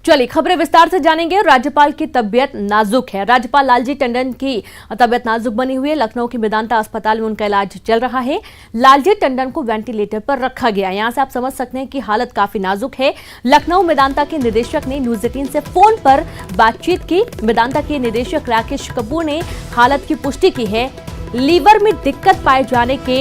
चलिए खबरें विस्तार से जानेंगे। राज्यपाल की तबीयत नाजुक है। राज्यपाल लालजी टंडन की तबीयत नाजुक बनी हुई है। लखनऊ के मेदांता अस्पताल में उनका इलाज चल रहा है। लालजी टंडन को वेंटिलेटर पर रखा गया। यहां से आप समझ सकते हैं कि हालत काफी नाजुक है। लखनऊ मेदांता के निदेशक ने न्यूज 18 से फोन पर बातचीत की। मेदांता के निदेशक राकेश कपूर ने हालत की पुष्टि की है। लीवर में दिक्कत पाए जाने के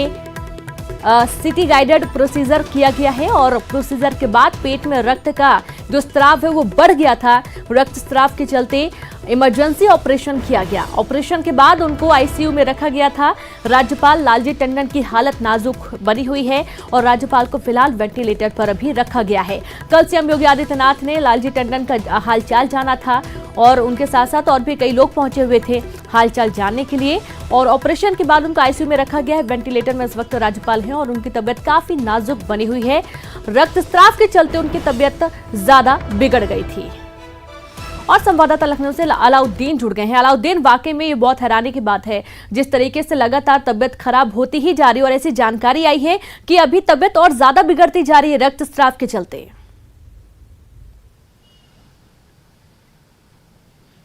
सिटी गाइडेड प्रोसीजर किया गया है और प्रोसीजर के बाद पेट में रक्त का जो स्राव है वो बढ़ गया था। रक्त स्राव के चलते इमरजेंसी ऑपरेशन किया गया। ऑपरेशन के बाद उनको आईसीयू में रखा गया था। राज्यपाल लालजी टंडन की हालत नाजुक बनी हुई है और राज्यपाल को फिलहाल वेंटिलेटर पर अभी रखा गया है। कल सीएम योगी आदित्यनाथ ने लालजी टंडन का हालचाल जाना था और उनके साथ साथ और भी कई लोग पहुंचे हुए थे हालचाल जानने के लिए और ऑपरेशन के बाद उनको आईसीयू में रखा गया है। वेंटिलेटर में इस वक्त राज्यपाल हैं और उनकी तबीयत काफी नाजुक बनी हुई है। रक्तस्राव के चलते उनकी तबीयत ज्यादा बिगड़ गई थी। और संवाददाता लखनऊ से अलाउद्दीन जुड़ गए हैं। अलाउद्दीन, वाकई में ये बहुत हैरानी की बात है जिस तरीके से लगातार तबीयत खराब होती ही जा रही है और ऐसी जानकारी आई है कि अभी तबीयत और ज्यादा बिगड़ती जा रही है रक्तस्राव के चलते।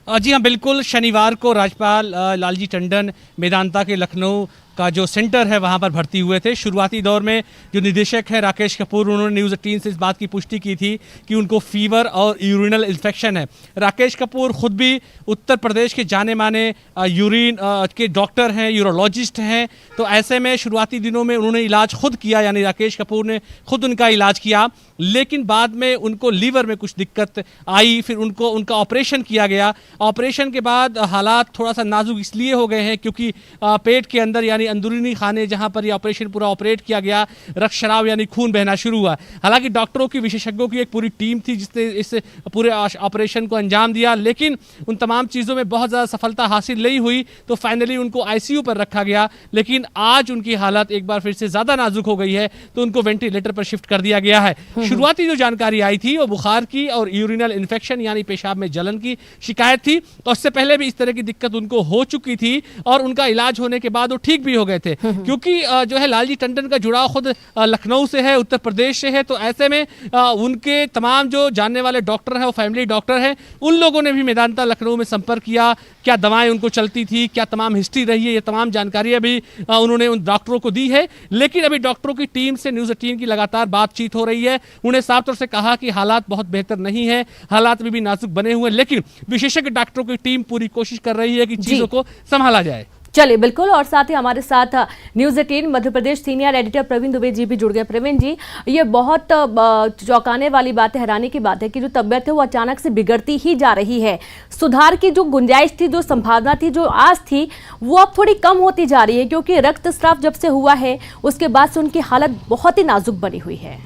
जी हाँ, बिल्कुल। शनिवार को राज्यपाल लालजी टंडन मेदांता के लखनऊ का जो सेंटर है वहाँ पर भर्ती हुए थे। शुरुआती दौर में जो निदेशक है राकेश कपूर, उन्होंने न्यूज़ 18 से इस बात की पुष्टि की थी कि उनको फीवर और यूरिनल इन्फेक्शन है। राकेश कपूर खुद भी उत्तर प्रदेश के जाने माने यूरिन के डॉक्टर हैं, यूरोलॉजिस्ट हैं। तो ऐसे में शुरुआती दिनों में उन्होंने इलाज खुद किया, यानी राकेश कपूर ने खुद उनका इलाज किया। लेकिन बाद में उनको लीवर में कुछ दिक्कत आई, फिर उनका ऑपरेशन किया गया। ऑपरेशन के बाद हालात थोड़ा सा नाजुक इसलिए हो गए हैं क्योंकि पेट के अंदर यानी अंदरूनी खाने जहां पर यह ऑपरेशन पूरा ऑपरेट किया गया, रक्तस्राव यानी खून बहना शुरू हुआ। हालांकि डॉक्टरों की, विशेषज्ञों की एक पूरी टीम थी जिसने इस पूरे ऑपरेशन को अंजाम दिया, लेकिन उन तमाम चीज़ों में बहुत ज़्यादा सफलता हासिल नहीं हुई। तो फाइनली उनको आईसीयू पर रखा गया। लेकिन आज उनकी हालत एक बार फिर से ज़्यादा नाजुक हो गई है तो उनको वेंटिलेटर पर शिफ्ट कर दिया गया है। शुरुआती जो जानकारी आई थी वो बुखार की और यूरिनल इन्फेक्शन यानी पेशाब में जलन की शिकायत थी। और उससे पहले भी इस तरह की दिक्कत उनको हो चुकी थी और उनका इलाज होने के बाद वो ठीक भी हो गए थे। क्योंकि जो है लालजी टंडन का जुड़ाव खुद लखनऊ से है, उत्तर प्रदेश से है। तो ऐसे में उनके तमाम जो जानने वाले डॉक्टर हैं वो फैमिली डॉक्टर हैं। उन लोगों ने भी मेदांता लखनऊ में संपर्क किया, क्या दवाएं उनको चलती थी, क्या तमाम हिस्ट्री रही है, ये तमाम जानकारियां भी उन्होंने उन डॉक्टरों को दी है। लेकिन अभी डॉक्टरों की टीम से न्यूज़ 18 की लगातार बातचीत हो रही है। उन्हें साफ तौर से कहा कि हालात बहुत बेहतर नहीं है, हालात में भी नाजुक बने हुए, लेकिन विशेषज्ञ डॉक्टरों की टीम पूरी कोशिश कर रही है कि चीजों को संभाला जाए। चलिए, बिल्कुल। और साथ ही हमारे साथ news 18 Madhya Pradesh senior editor Praveen Dubey ji भी जुड़ गए। प्रवीण जी, ये बहुत चौंकाने वाली बात है, हैरानी की बात है कि जो तबीयत है वो अचानक से बिगड़ती ही जा रही है। सुधार की जो गुंजाइश थी, जो संभावना थी, जो आस थी, वो अब थोड़ी कम होती जा रही है क्योंकि रक्तस्राव जब से हुआ है उसके बाद से उनकी हालत बहुत ही नाजुक बनी हुई है।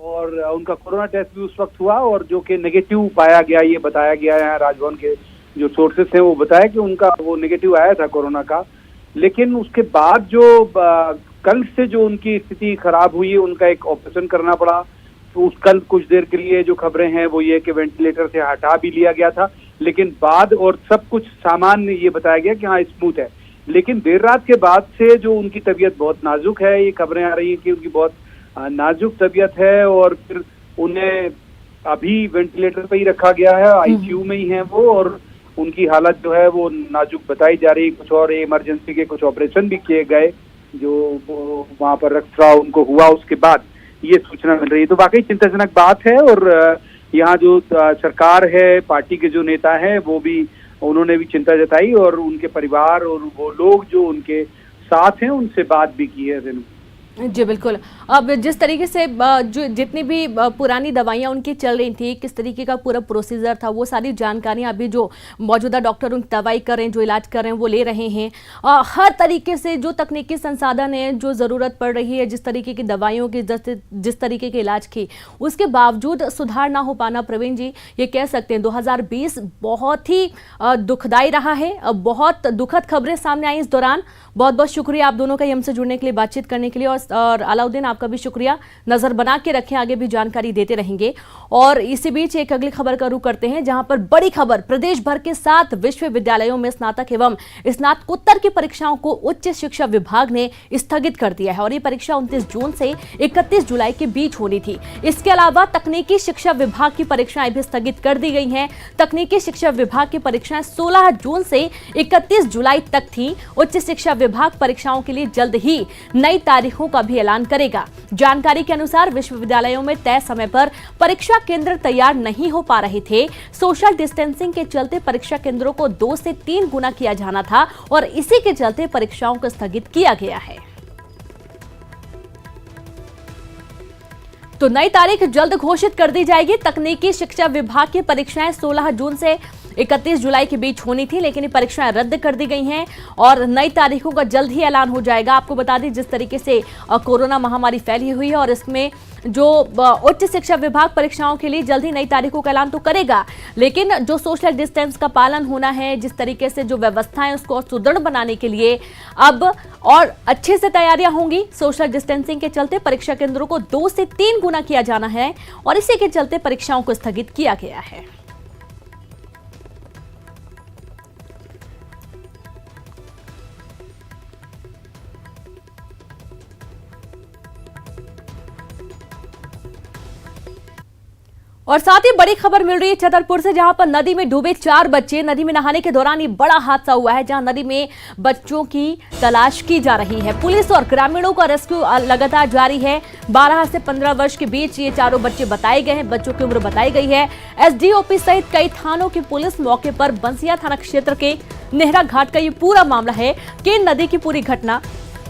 और उनका कोरोना टेस्ट भी उस वक्त हुआ और जो कि नेगेटिव पाया गया, ये बताया गया है। राजभवन के जो सोर्सेस हैं वो बताया कि उनका वो नेगेटिव आया था कोरोना का। लेकिन उसके बाद जो कल से जो उनकी स्थिति खराब हुई, उनका एक ऑपरेशन करना पड़ा। तो उस कल कुछ देर के लिए जो खबरें हैं वो ये कि वेंटिलेटर से हटा भी लिया गया था, लेकिन बाद और सब कुछ सामान्य ये बताया गया कि हाँ स्मूथ है। लेकिन देर रात के बाद से जो उनकी तबीयत बहुत नाजुक है, ये खबरें आ रही है कि उनकी बहुत नाजुक तबीयत है और फिर उन्हें अभी वेंटिलेटर पे ही रखा गया है, आईसीयू में ही है वो, और उनकी हालत जो है वो नाजुक बताई जा रही है। कुछ और इमरजेंसी के कुछ ऑपरेशन भी किए गए जो वहाँ पर रक्तस्राव उनको हुआ, उसके बाद ये सूचना मिल रही है। तो वाकई चिंताजनक बात है। और यहाँ जो सरकार है, पार्टी के जो नेता हैं वो भी, उन्होंने भी चिंता जताई और उनके परिवार और वो लोग जो उनके साथ हैं उनसे बात भी की है। जी बिल्कुल। अब जिस तरीके से जो जितनी भी पुरानी दवाइयां उनकी चल रही थी, किस तरीके का पूरा प्रोसीजर था, वो सारी जानकारियां अभी जो मौजूदा डॉक्टर उनकी दवाई कर रहे हैं, जो इलाज कर रहे हैं, वो ले रहे हैं। हर तरीके से जो तकनीकी संसाधन है, जो ज़रूरत पड़ रही है, जिस तरीके की दवाइयों की, जिस तरीके के इलाज की, उसके बावजूद सुधार ना हो पाना, प्रवीण जी ये कह सकते हैं 2020 बहुत ही दुखदायी रहा है। बहुत दुखद खबरें सामने आई इस दौरान। बहुत बहुत शुक्रिया आप दोनों का हमसे जुड़ने के लिए, बातचीत करने के लिए। और और अलाउद्दीन, आपका भी शुक्रिया। नजर बना के रखें, आगे भी जानकारी देते रहेंगे। और इसी बीच एक अगली खबर का रुख करते हैं, जहां पर बड़ी खबर, प्रदेश भर के 7 विश्वविद्यालयों में स्नातक एवं स्नातकोत्तर की परीक्षाओं को उच्च शिक्षा विभाग ने स्थगित कर दिया है और ये परीक्षा 29 जून से 31 जुलाई के बीच होनी थी। इसके अलावा तकनीकी शिक्षा विभाग की परीक्षाएं भी स्थगित कर दी गई हैं। तकनीकी शिक्षा विभाग की परीक्षाएं 16 जून से 31 जुलाई तक थी। उच्च शिक्षा विभाग परीक्षाओं के लिए जल्द ही नई तारीखों का भी ऐलान करेगा। जानकारी के अनुसार विश्वविद्यालयों में तय समय पर परीक्षा केंद्र तैयार नहीं हो पा रहे थे। सोशल डिस्टेंसिंग के चलते परीक्षा केंद्रों को 2 से 3 गुना किया जाना था और इसी के चलते परीक्षाओं को स्थगित किया गया है। तो नई तारीख जल्द घोषित कर दी जाएगी। तकनीकी शिक्षा विभाग की परीक्षाएं 16 जून से 31 जुलाई के बीच होनी थी, लेकिन ये परीक्षाएं रद्द कर दी गई हैं और नई तारीखों का जल्द ही ऐलान हो जाएगा। आपको बता दें, जिस तरीके से कोरोना महामारी फैली हुई है और इसमें जो उच्च शिक्षा विभाग परीक्षाओं के लिए जल्द ही नई तारीखों का ऐलान तो करेगा, लेकिन जो सोशल डिस्टेंस का पालन होना है, जिस तरीके से जो व्यवस्थाएं उसको सुदृढ़ बनाने के लिए अब और अच्छे से तैयारियां होंगी। सोशल डिस्टेंसिंग के चलते परीक्षा केंद्रों को 2 से 3 गुना किया जाना है और इसी के चलते परीक्षाओं को स्थगित किया गया है। और साथ ही बड़ी खबर मिल रही है छतरपुर से, जहां पर नदी में डूबे 4 बच्चे। नदी में नहाने के दौरान ये बड़ा हादसा हुआ है, जहां नदी में बच्चों की तलाश की जा रही है। पुलिस और ग्रामीणों का रेस्क्यू लगातार जारी है। 12 से 15 वर्ष के बीच ये चारों बच्चे बताए गए हैं। बच्चों की उम्र बताई गई है। एसडीओपी सहित कई थानों की पुलिस मौके पर, बंसिया थाना क्षेत्र के नेहरा घाट का ये पूरा मामला है कि नदी की पूरी घटना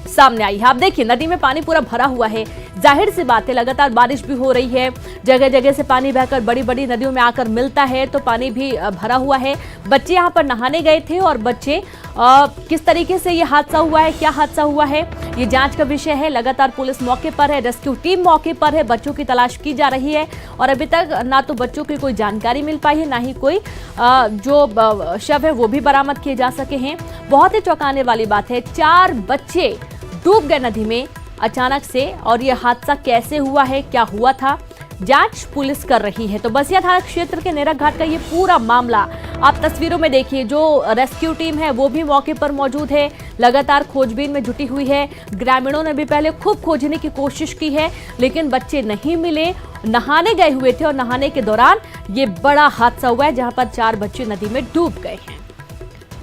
सामने आई है। आप देखिए, नदी में पानी पूरा भरा हुआ है। जाहिर सी बात है, लगातार बारिश भी हो रही है, जगह जगह से पानी बहकर बड़ी बड़ी नदियों में आकर मिलता है, तो पानी भी भरा हुआ है। बच्चे यहाँ पर नहाने गए थे और बच्चे किस तरीके से ये हादसा हुआ है, क्या हादसा हुआ है, ये जांच का विषय है। लगातार पुलिस मौके पर है, रेस्क्यू टीम मौके पर है, बच्चों की तलाश की जा रही है और अभी तक ना तो बच्चों की कोई जानकारी मिल पाई है, ना ही कोई जो शव है वो भी बरामद किए जा सके हैं। बहुत ही चौंकाने वाली बात है, 4 बच्चे डूब गए नदी में अचानक से, और यह हादसा कैसे हुआ है, क्या हुआ था, जांच पुलिस कर रही है। तो बसिया थाना क्षेत्र के नेहरा घाट का ये पूरा मामला आप तस्वीरों में देखिए। जो रेस्क्यू टीम है वो भी मौके पर मौजूद है, लगातार खोजबीन में जुटी हुई है। ग्रामीणों ने भी पहले खूब खोजने की कोशिश की है, लेकिन बच्चे नहीं मिले। नहाने गए हुए थे और नहाने के दौरान ये बड़ा हादसा हुआ है, जहां पर 4 बच्चे नदी में डूब गए हैं।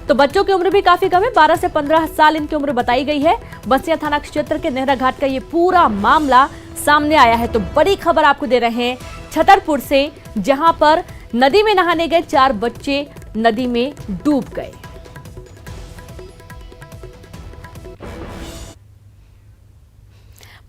तो बच्चों की उम्र भी काफी कम है, 12 से 15 साल इनकी उम्र बताई गई है। बसिया थाना क्षेत्र के नेहरा घाट का ये पूरा मामला सामने आया है। तो बड़ी खबर आपको दे रहे हैं छतरपुर से, जहां पर नदी में नहाने गए 4 बच्चे नदी में डूब गए।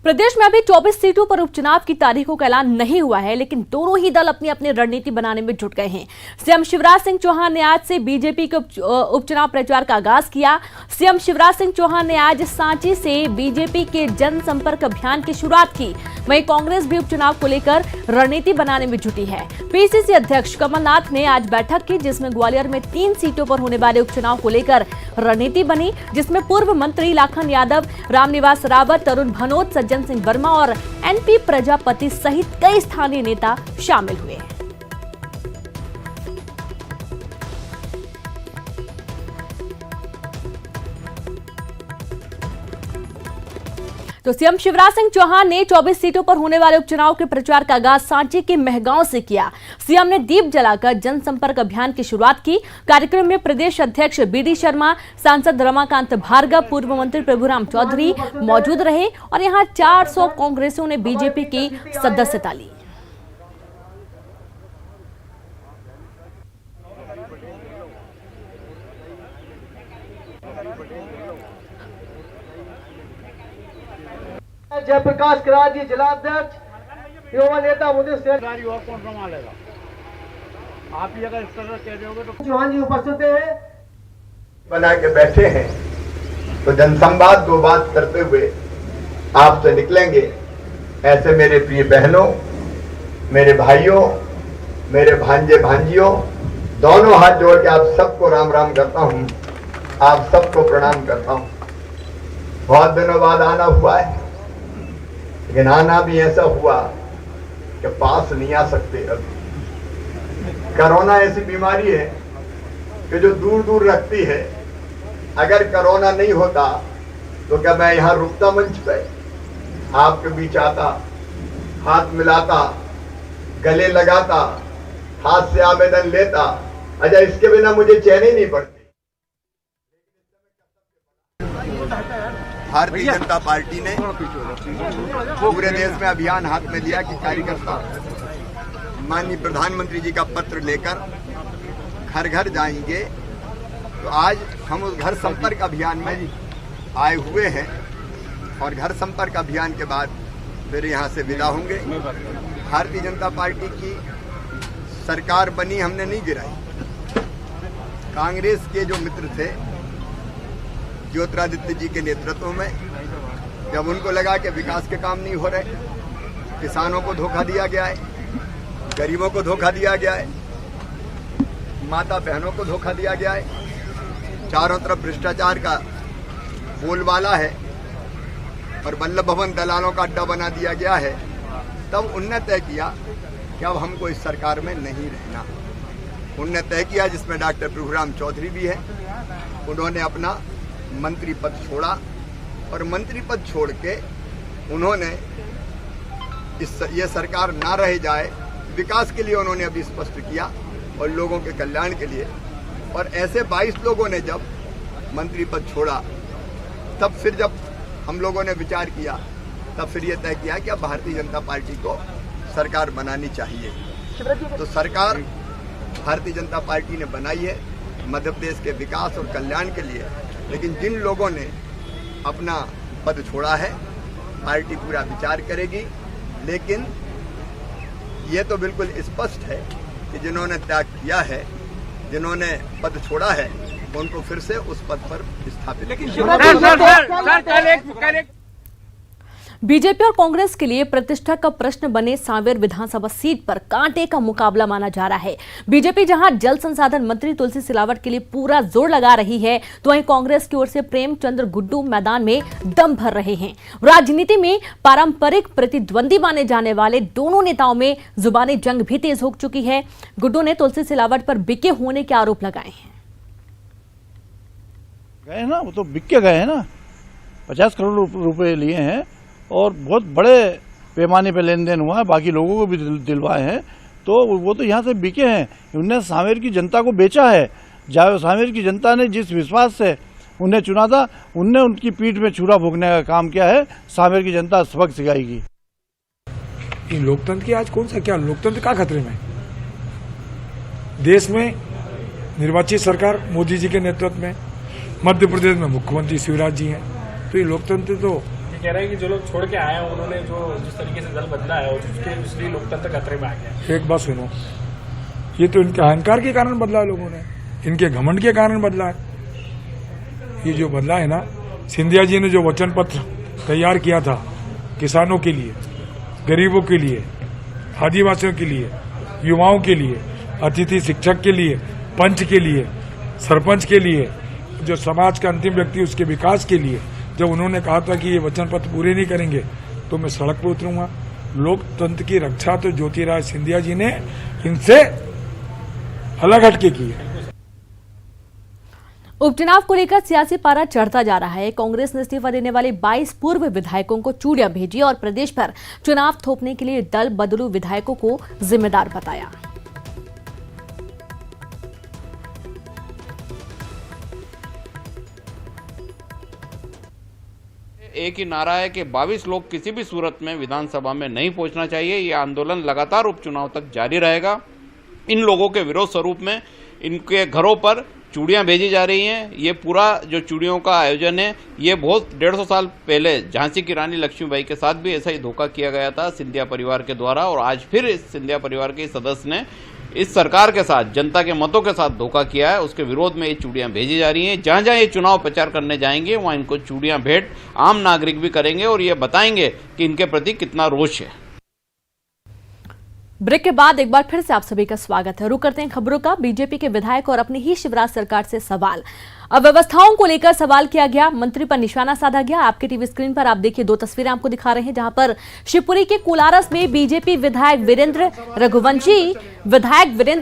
प्रदेश में अभी 24 सीटों पर उपचुनाव की तारीखों का ऐलान नहीं हुआ है, लेकिन दोनों ही दल अपनी अपनी रणनीति बनाने में जुट गए हैं। सीएम शिवराज सिंह चौहान ने आज से बीजेपी के उपचुनाव प्रचार का आगाज किया। सीएम शिवराज सिंह चौहान ने आज सांची से बीजेपी के जनसंपर्क अभियान की शुरुआत की। वहीं कांग्रेस भी उपचुनाव को लेकर रणनीति बनाने में जुटी है। पीसीसी अध्यक्ष कमलनाथ ने आज बैठक की, जिसमें ग्वालियर में 3 सीटों पर होने वाले उपचुनाव को लेकर रणनीति बनी, जिसमें पूर्व मंत्री लाखन यादव, रामनिवास रावत, तरुण भनोत, सज्जन सिंह वर्मा और एनपी प्रजापति सहित कई स्थानीय नेता शामिल हुए। तो सीएम शिवराज सिंह चौहान ने 24 सीटों पर होने वाले उपचुनाव के प्रचार का आगाज सांची के महगांव से किया। सीएम ने दीप जलाकर जनसंपर्क अभियान की शुरुआत की। कार्यक्रम में प्रदेश अध्यक्ष बीडी शर्मा, सांसद रमाकांत भार्गव, पूर्व मंत्री प्रभुराम चौधरी मौजूद रहे और यहां 400 कांग्रेसियों ने बीजेपी की सदस्यता ली। जयप्रकाश करार जी जिलाध्यक्ष युवा नेता मुझे और कौन संभालेगा? आप ही अगर इस तरह कह दोगे तो चौहान जी उपस्थित है, बना के बैठे हैं, तो जनसंवाद 2 बात करते हुए आपसे निकलेंगे। ऐसे मेरे प्रिय बहनों, मेरे भाइयों, मेरे भांजे भांजियों, दोनों हाथ जोड़ के आप सबको राम राम करता हूं, आप सबको प्रणाम करता हूं। बहुत दिनों बाद आना हुआ है, लेकिन आना भी ऐसा हुआ कि पास नहीं आ सकते। अब कोरोना ऐसी बीमारी है कि जो दूर दूर रखती है। अगर कोरोना नहीं होता तो क्या मैं यहाँ रुकता मंच पे, आपके बीच आता, हाथ मिलाता, गले लगाता, हाथ से आवेदन लेता? अच्छा, इसके बिना मुझे चैन ही नहीं पड़ती। भारतीय जनता पार्टी ने पूरे देश में अभियान हाथ में लिया कि कार्यकर्ता माननीय प्रधानमंत्री जी का पत्र लेकर घर घर जाएंगे। तो आज हम उस घर संपर्क अभियान में आए हुए हैं और घर संपर्क अभियान के बाद फिर यहाँ से विदा होंगे। भारतीय जनता पार्टी की सरकार बनी, हमने नहीं गिराई। कांग्रेस के जो मित्र थे ज्योतिरादित्य जी के नेतृत्व में, जब उनको लगा कि विकास के काम नहीं हो रहे, किसानों को धोखा दिया गया है, गरीबों को धोखा दिया गया है, माता बहनों को धोखा दिया गया है, चारों तरफ भ्रष्टाचार का बोलबाला है और वल्लभ भवन दलालों का अड्डा बना दिया गया है, तब उनने तय किया कि अब हमको इस सरकार में नहीं रहना। उनने तय किया, जिसमें डॉक्टर प्रभुराम चौधरी भी है, उन्होंने अपना मंत्री पद छोड़ा और मंत्री पद छोड़ के उन्होंने ये सरकार ना रह जाए, विकास के लिए उन्होंने अभी स्पष्ट किया और लोगों के कल्याण के लिए। और ऐसे 22 लोगों ने जब मंत्री पद छोड़ा, तब फिर जब हम लोगों ने विचार किया, तब फिर ये तय किया कि अब भारतीय जनता पार्टी को सरकार बनानी चाहिए। तो सरकार भारतीय जनता पार्टी ने बनाई है मध्य प्रदेश के विकास और कल्याण के लिए। लेकिन जिन लोगों ने अपना पद छोड़ा है, पार्टी पूरा विचार करेगी। लेकिन ये तो बिल्कुल स्पष्ट है कि जिन्होंने त्याग किया है, जिन्होंने पद छोड़ा है, उनको फिर से उस पद पर स्थापित किया। बीजेपी और कांग्रेस के लिए प्रतिष्ठा का प्रश्न बने सांवेर विधानसभा सीट पर कांटे का मुकाबला माना जा रहा है। बीजेपी जहां जल संसाधन मंत्री तुलसी सिलावट के लिए पूरा जोर लगा रही है, तो वहीं कांग्रेस की ओर से प्रेमचंद्र गुड्डू मैदान में दम भर रहे हैं। राजनीति में पारंपरिक प्रतिद्वंदी माने जाने वाले दोनों नेताओं में जुबानी जंग भी तेज हो चुकी है। गुड्डू ने तुलसी सिलावट पर बिके होने के आरोप लगाए हैं। गए ना, वो तो बिक के गए हैं ना, 50 करोड़ रुपए लिए हैं और बहुत बड़े पैमाने पे लेन देन हुआ है, बाकी लोगों को भी दिलवाए हैं। तो वो तो यहाँ से बिके हैं। उन्होंने सांवेर की जनता को बेचा है। सांवेर की जनता ने जिस विश्वास से उन्हें चुना था, उनने उनकी पीठ में छुरा भोगने का काम किया है। सांवेर की जनता सबक सिखाएगी। लोकतंत्र की आज कौन सा, क्या लोकतंत्र का खतरे में? देश में निर्वाचित सरकार मोदी जी के नेतृत्व में, मध्य प्रदेश में मुख्यमंत्री शिवराज जी हैं। तो ये लोकतंत्र तो कह रहे हैं कि जो लोग छोड़ के आए हैं, उन्होंने जो जिस तरीके से दल बदला है, उसके इसलिए लोकतंत्र खतरे में आ गया। एक बात सुनो, ये तो इनके अहंकार के कारण बदला है, लोगों ने इनके घमंड के कारण बदला है। ये जो बदला है ना, सिंधिया जी ने जो वचन पत्र तैयार किया था किसानों के लिए, गरीबों के लिए, आदिवासियों के लिए, युवाओं के लिए, अतिथि शिक्षक के लिए, पंच के लिए, सरपंच के लिए, जो समाज का अंतिम व्यक्ति उसके विकास के लिए, जब उन्होंने कहा था कि ये वचन पत्र पूरे नहीं करेंगे तो मैं सड़क पर उतरूंगा। लोकतंत्र की रक्षा तो ज्योतिराज सिंधिया जी ने इनसे अलग हटके की है। उपचुनाव को लेकर सियासी पारा चढ़ता जा रहा है। कांग्रेस ने इस्तीफा देने वाले 22 पूर्व विधायकों को चूड़ियां भेजी और प्रदेश पर चुनाव थोपने के लिए दल बदलू विधायकों को जिम्मेदार बताया। एक ही नारा है कि 22 लोग किसी भी सूरत में विधानसभा में नहीं पहुंचना चाहिए। ये आंदोलन लगातार उपचुनाव तक जारी रहेगा। इन लोगों के विरोध स्वरूप में इनके घरों पर चूड़ियां भेजी जा रही हैं। ये पूरा जो चूड़ियों का आयोजन है, ये बहुत 150 साल पहले झांसी की रानी लक्ष्मीबाई के साथ भी ऐसा ही धोखा किया गया था सिंधिया परिवार के द्वारा, और आज फिर इस सिंधिया परिवार के सदस्य ने इस सरकार के साथ, जनता के मतों के साथ धोखा किया है। उसके विरोध में ये चूड़ियां भेजी जा रही हैं। जहां जहां ये चुनाव प्रचार करने जाएंगे, वहां इनको चूड़ियां भेंट आम नागरिक भी करेंगे और ये बताएंगे कि इनके प्रति कितना रोष है। ब्रेक के बाद एक बार फिर से आप सभी का स्वागत है। रुक करते हैं खबरों का। बीजेपी के विधायक और अपनी ही शिवराज सरकार से सवाल। अव्यवस्थाओं को लेकर सवाल किया गया, मंत्री पर निशाना साधा गया। आपके टीवी स्क्रीन पर आप देखिए, दो तस्वीरें आपको दिखा रहे हैं, जहां पर शिवपुरी के कोलारस में बीजेपी विधायक वीरेंद्र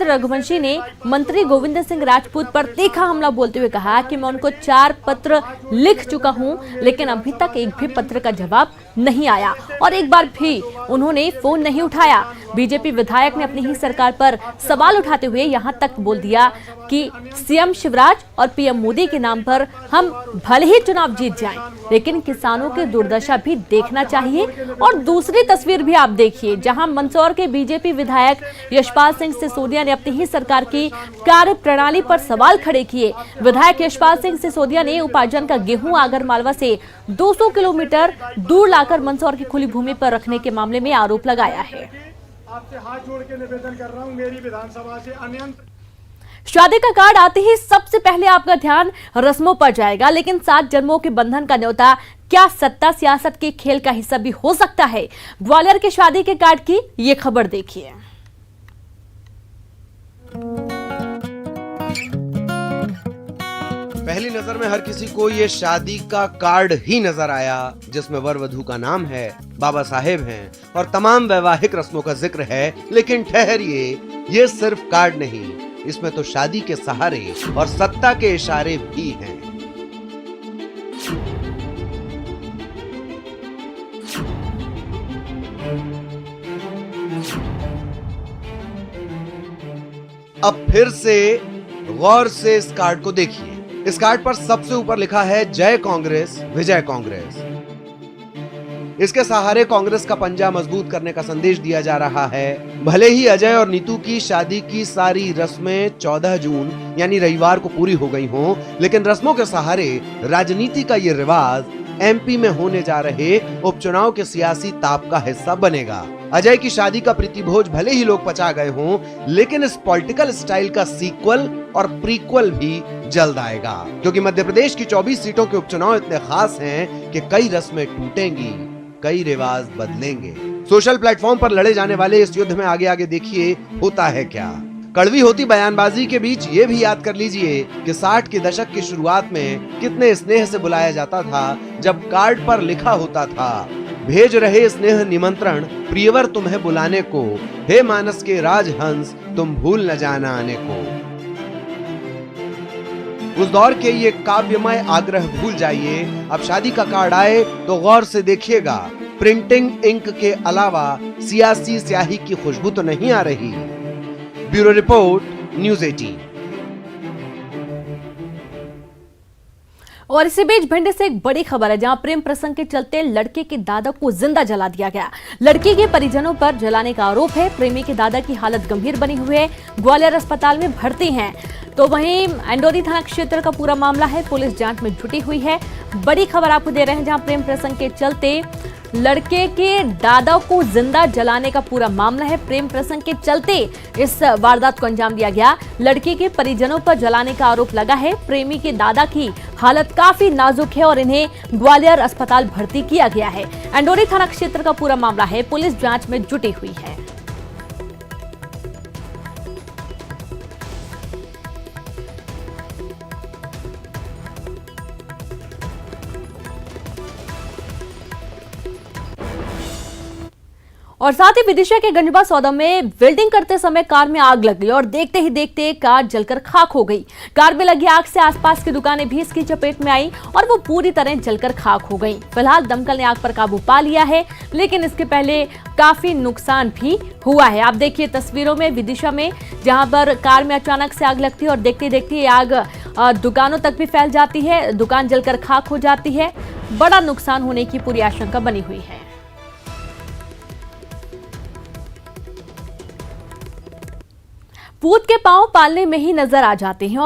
रघुवंशी ने मंत्री गोविंद सिंह राजपूत पर तीखा हमला बोलते हुए कहा कि मैं उनको 4 पत्र लिख चुका हूं, लेकिन अभी तक एक भी पत्र का जवाब नहीं आया और एक बार भी उन्होंने फोन नहीं उठाया। बीजेपी विधायक ने अपनी ही सरकार पर सवाल उठाते हुए यहां तक बोल दिया कि सीएम शिवराज और पीएम मोदी के नाम पर हम भले ही चुनाव जीत जाएं, लेकिन किसानों की दुर्दशा भी देखना चाहिए। और दूसरी तस्वीर भी आप देखिए, जहां मंदसौर के बीजेपी विधायक यशपाल सिंह सिसोदिया ने अपनी ही सरकार की कार्य प्रणाली पर सवाल खड़े किए। विधायक यशपाल सिंह सिसोदिया ने उपार्जन का गेहूं आगर मालवा से 200 किलोमीटर दूर लाकर मंदसौर की खुली भूमि पर रखने के मामले में आरोप लगाया है। आपसे हाथ जोड़ के निवेदन कर रहा हूं, मेरी विधानसभा से अनियंत्रित शादी का कार्ड आते ही सबसे पहले आपका ध्यान रस्मों पर जाएगा, लेकिन 7 जन्मों के बंधन का न्योता क्या सत्ता सियासत के खेल का हिस्सा भी हो सकता है? ग्वालियर के शादी के कार्ड की ये खबर देखिए। पहली नजर में हर किसी को ये शादी का कार्ड ही नजर आया, जिसमें वर वधू का नाम है, बाबा साहेब हैं और तमाम वैवाहिक रस्मों का जिक्र है। लेकिन ठहरिए, ये सिर्फ कार्ड नहीं, इसमें तो शादी के सहारे और सत्ता के इशारे भी हैं। अब फिर से गौर से इस कार्ड को देखिए। इस कार्ड पर सबसे ऊपर लिखा है जय कांग्रेस विजय कांग्रेस। इसके सहारे कांग्रेस का पंजा मजबूत करने का संदेश दिया जा रहा है। भले ही अजय और नीतू की शादी की सारी रस्में 14 जून यानी रविवार को पूरी हो गई हों, लेकिन रस्मों के सहारे राजनीति का ये रिवाज एमपी में होने जा रहे उपचुनाव के सियासी ताप का हिस्सा बनेगा। अजय की शादी का प्रीतिभोज भले ही लोग पचा गए हों, लेकिन इस पॉलिटिकल स्टाइल का सीक्वल और प्रीक्वल भी जल्द आएगा, क्योंकि मध्य प्रदेश की 24 सीटों के उपचुनाव इतने खास हैं कि कई रस्में टूटेंगी, कई रिवाज बदलेंगे। सोशल प्लेटफॉर्म पर लड़े जाने वाले इस युद्ध में आगे आगे देखिए होता है क्या। कड़वी होती बयानबाजी के बीच ये भी याद कर लीजिए कि 60 के दशक की शुरुआत में कितने स्नेह से बुलाया जाता था, जब कार्ड पर लिखा होता था भेज रहे स्नेह निमंत्रण प्रियवर तुम्हें बुलाने को, हे मानस के राजहंस तुम भूल न जाना आने को। उस दौर के ये काव्यमय आग्रह भूल जाइए। अब शादी का कार्ड आए तो गौर से देखिएगा, प्रिंटिंग इंक के अलावा सियासी स्याही की खुशबू तो नहीं आ रही। Bureau report, news 18। और इसी बीच भिंड से एक बड़ी खबर है, जहां प्रेम प्रसंग के चलते लड़के के दादा को जिंदा जला दिया गया। लड़की के परिजनों पर जलाने का आरोप है। प्रेमी के दादा की हालत गंभीर बनी हुई है, ग्वालियर अस्पताल में भर्ती हैं। तो वहीं अंडोरी थाना क्षेत्र का पूरा मामला है, पुलिस जांच में जुटी हुई है। बड़ी खबर आपको दे रहे हैं, जहां प्रेम प्रसंग के चलते लड़के के दादा को जिंदा जलाने का पूरा मामला है। प्रेम प्रसंग के चलते इस वारदात को अंजाम दिया गया। लड़की के परिजनों पर जलाने का आरोप लगा है। प्रेमी के दादा की हालत काफी नाजुक है और इन्हें ग्वालियर अस्पताल भर्ती किया गया है। अंडोरी थाना क्षेत्र का पूरा मामला है, पुलिस जांच में जुटी हुई है। और साथ ही विदिशा के गंजबा सौदा में वेल्डिंग करते समय कार में आग लग गई और देखते ही देखते कार जलकर खाक हो गई। कार में लगी आग से आसपास की दुकानें भी इसकी चपेट में आई और वो पूरी तरह जलकर खाक हो गई। फिलहाल दमकल ने आग पर काबू पा लिया है, लेकिन इसके पहले काफी नुकसान भी हुआ है। आप देखिए तस्वीरों में विदिशा में, जहां पर कार में अचानक से आग लगती है और देखते देखते ये आग दुकानों तक भी फैल जाती है, दुकान जलकर खाक हो जाती है। बड़ा नुकसान होने की पूरी आशंका बनी हुई है। पूत के पांव पालने में ही नजर आ जाते हैं।